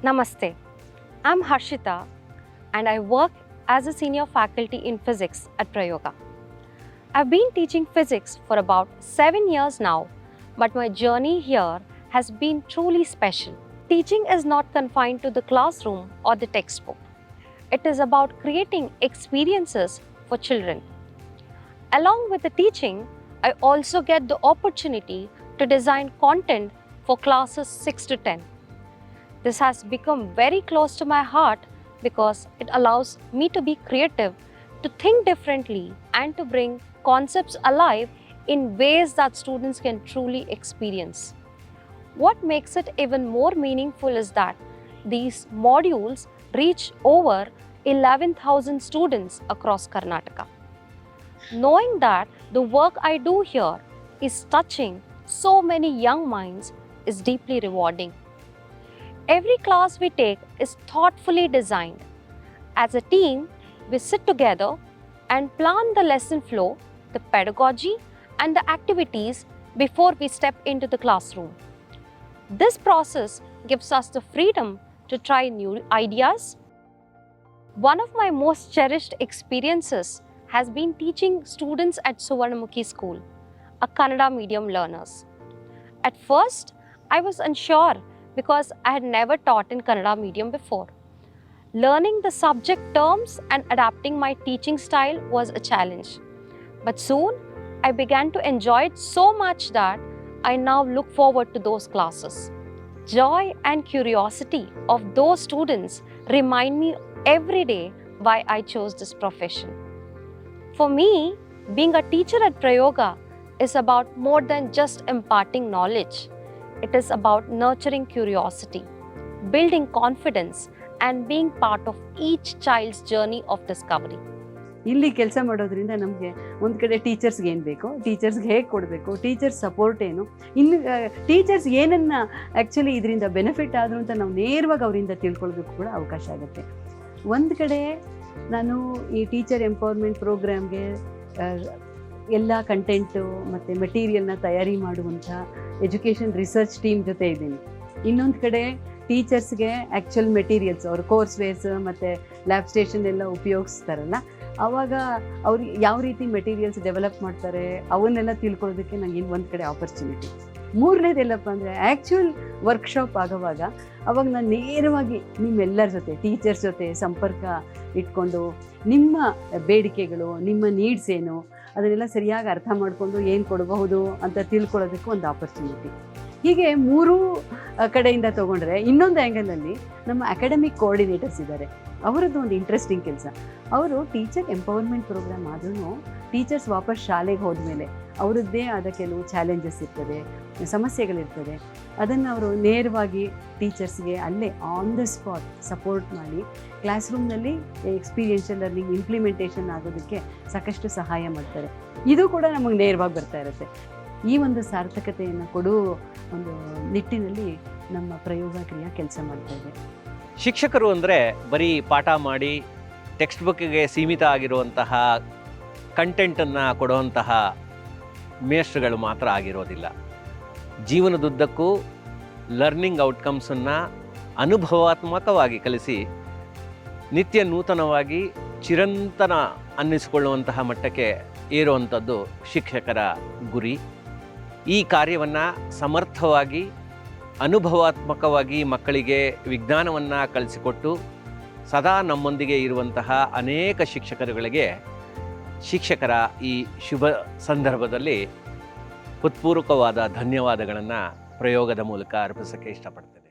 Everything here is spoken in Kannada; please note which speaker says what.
Speaker 1: Namaste. I'm Harshita and I work as a senior faculty in physics at Prayoga. I've been teaching physics for about 7 years now, but my journey here has been truly special. Teaching is not confined to the classroom or the textbook. It is about creating experiences for children. Along with the teaching, I also get the opportunity to design content for classes 6 to 10. This has become very close to my heart because it allows me to be creative, to think differently, and to bring concepts alive in ways that students can truly experience. What makes it even more meaningful is that these modules reach over 11,000 students across Karnataka. Knowing that the work I do here is touching so many young minds is deeply rewarding. Every class we take is thoughtfully designed. As a team, we sit together and plan the lesson flow, the pedagogy, and the activities before we step into the classroom. This process gives us the freedom to try new ideas. One of my most cherished experiences has been teaching students at Suvarnamukhi School, a Kannada medium learners. At first, I was unsure because I had never taught in Kannada medium before. Learning the subject terms and adapting my teaching style was a challenge. But soon, I began to enjoy it so much that I now look forward to those classes. Joy and curiosity of those students remind me every day why I chose this profession. For me, being a teacher at Prayoga is about more than just imparting knowledge. It is about nurturing curiosity, building confidence, and being part of each child's journey of discovery.
Speaker 2: ಇಲ್ಲಿ ಕೆಲಸ ಮಾಡೋದ್ರಿಂದ ನಮಗೆ ಒಂದು ಕಡೆ ಟೀಚರ್ಸ್ಗೆ ಏನು ಬೇಕೋ, ಟೀಚರ್ಸ್ಗೆ ಹೇಗೆ ಕೊಡಬೇಕು, ಟೀಚರ್ಸ್ ಸಪೋರ್ಟ್ ಏನು, ಇನ್ನು ಟೀಚರ್ಸ್ ಏನನ್ನು ಆ್ಯಕ್ಚುಲಿ ಇದರಿಂದ ಬೆನಿಫಿಟ್ ಆದರು ಅಂತ ನಾವು ನೇರವಾಗಿ ಅವರಿಂದ ತಿಳ್ಕೊಳ್ಬೇಕು ಕೂಡ ಅವಕಾಶ ಆಗುತ್ತೆ. ಒಂದು ಕಡೆ ನಾನು ಈ ಟೀಚರ್ ಎಂಪವರ್ಮೆಂಟ್ ಪ್ರೋಗ್ರಾಮ್ಗೆ ಎಲ್ಲ ಕಂಟೆಂಟು ಮತ್ತು ಮೆಟೀರಿಯಲ್ನ ತಯಾರಿ ಮಾಡುವಂಥ ಎಜುಕೇಷನ್ ರಿಸರ್ಚ್ ಟೀಮ್ ಜೊತೆ ಇದ್ದೀನಿ. ಇನ್ನೊಂದು ಕಡೆ ಟೀಚರ್ಸ್ಗೆ ಆ್ಯಕ್ಚುಲ್ ಮೆಟೀರಿಯಲ್ಸ್ ಅವ್ರ ಕೋರ್ಸ್ ವೇರ್ಸ್ ಮತ್ತು ಲ್ಯಾಬ್ ಸ್ಟೇಷನ್ ಎಲ್ಲ ಉಪಯೋಗಿಸ್ತಾರಲ್ಲ, ಆವಾಗ ಅವ್ರು ಯಾವ ರೀತಿ ಮೆಟೀರಿಯಲ್ಸ್ ಡೆವಲಪ್ ಮಾಡ್ತಾರೆ ಅವನ್ನೆಲ್ಲ ತಿಳ್ಕೊಳ್ಳೋದಕ್ಕೆ ನನಗೆ ಇನ್ನು ಒಂದು ಕಡೆ ಆಪರ್ಚುನಿಟಿ. ಮೂರನೇದೆಲ್ಲಪ್ಪ ಅಂದರೆ ಆ್ಯಕ್ಚುಲ್ ವರ್ಕ್ಶಾಪ್ ಆಗೋವಾಗ ಅವಾಗ ನಾನು ನೇರವಾಗಿ ನಿಮ್ಮೆಲ್ಲರ ಜೊತೆ ಟೀಚರ್ಸ್ ಜೊತೆ ಸಂಪರ್ಕ ಇಟ್ಕೊಂಡು ನಿಮ್ಮ ಬೇಡಿಕೆಗಳು, ನಿಮ್ಮ ನೀಡ್ಸ್ ಏನು ಅದನ್ನೆಲ್ಲ ಸರಿಯಾಗಿ ಅರ್ಥ ಮಾಡಿಕೊಂಡು ಏನು ಕೊಡಬಹುದು ಅಂತ ತಿಳ್ಕೊಳ್ಳೋದಕ್ಕೆ ಒಂದು ಆಪರ್ಚುನಿಟಿ. ಹೀಗೆ ಮೂರೂ ಕಡೆಯಿಂದ ತೊಗೊಂಡ್ರೆ ಇನ್ನೊಂದು ಆ್ಯಂಗಲಲ್ಲಿ ನಮ್ಮ ಅಕಾಡೆಮಿಕ್ ಕೋಆರ್ಡಿನೇಟರ್ಸ್ ಇದ್ದಾರೆ. ಅವರದ್ದು ಒಂದು ಇಂಟ್ರೆಸ್ಟಿಂಗ್ ಕೆಲಸ. ಅವರು ಟೀಚರ್ ಎಂಪವರ್ಮೆಂಟ್ ಪ್ರೋಗ್ರಾಮ್ ಆದ್ರೂ ಟೀಚರ್ಸ್ ವಾಪಸ್ ಶಾಲೆಗೆ ಹೋದ್ಮೇಲೆ ಅವರದ್ದೇ ಆದ ಕೆಲವು ಚಾಲೆಂಜಸ್ ಇರ್ತದೆ, ಸಮಸ್ಯೆಗಳಿರ್ತದೆ. ಅದನ್ನು ಅವರು ನೇರವಾಗಿ ಟೀಚರ್ಸ್ಗೆ ಅಲ್ಲೇ ಆನ್ ದ ಸ್ಪಾಟ್ ಸಪೋರ್ಟ್ ಮಾಡಿ ಕ್ಲಾಸ್ ರೂಮ್ನಲ್ಲಿ ಎಕ್ಸ್ಪೀರಿಯನ್ಷಿಯಲ್ ಲರ್ನಿಂಗ್ ಇಂಪ್ಲಿಮೆಂಟೇಷನ್ ಆಗೋದಕ್ಕೆ ಸಾಕಷ್ಟು ಸಹಾಯ ಮಾಡ್ತಾರೆ. ಇದು ಕೂಡ ನಮಗೆ ನೇರವಾಗಿ ಬರ್ತಾ ಇರುತ್ತೆ. ಈ ಒಂದು ಸಾರ್ಥಕತೆಯನ್ನು ಕೊಡುವ ಒಂದು ನಿಟ್ಟಿನಲ್ಲಿ ನಮ್ಮ ಪ್ರಯೋಗ ಕ್ರಿಯಾ ಕೆಲಸ ಮಾಡ್ತಾ ಇದೆ.
Speaker 3: ಶಿಕ್ಷಕರು ಅಂದರೆ ಬರೀ ಪಾಠ ಮಾಡಿ ಟೆಕ್ಸ್ಟ್ ಬುಕ್ಕಿಗೆ ಸೀಮಿತ ಆಗಿರುವಂತಹ ಕಂಟೆಂಟನ್ನು ಕೊಡುವಂತಹ ಮೇಷ್ಟ್ರುಗಳು ಮಾತ್ರ ಆಗಿರೋದಿಲ್ಲ. ಜೀವನದುದ್ದಕ್ಕೂ ಲರ್ನಿಂಗ್ ಔಟ್ಕಮ್ಸನ್ನು ಅನುಭವಾತ್ಮಕವಾಗಿ ಕಲಿಸಿ ನಿತ್ಯ ನೂತನವಾಗಿ ಚಿರಂತನ ಅನ್ನಿಸಿಕೊಳ್ಳುವಂತಹ ಮಟ್ಟಕ್ಕೆ ಏರುವಂಥದ್ದು ಶಿಕ್ಷಕರ ಗುರಿ. ಈ ಕಾರ್ಯವನ್ನು ಸಮರ್ಥವಾಗಿ ಅನುಭವಾತ್ಮಕವಾಗಿ ಮಕ್ಕಳಿಗೆ ವಿಜ್ಞಾನವನ್ನು ಕಲಿಸಿಕೊಟ್ಟು ಸದಾ ನಮ್ಮೊಂದಿಗೆ ಇರುವಂತಹ ಅನೇಕ ಶಿಕ್ಷಕರುಗಳಿಗೆ ಶಿಕ್ಷಕರ ಈ ಶುಭ ಸಂದರ್ಭದಲ್ಲಿ ಹೃತ್ಪೂರ್ವಕವಾದ ಧನ್ಯವಾದಗಳನ್ನು ಪ್ರಯೋಗದ ಮೂಲಕ ಅರ್ಪಿಸೋಕ್ಕೆ ಇಷ್ಟಪಡ್ತೇನೆ.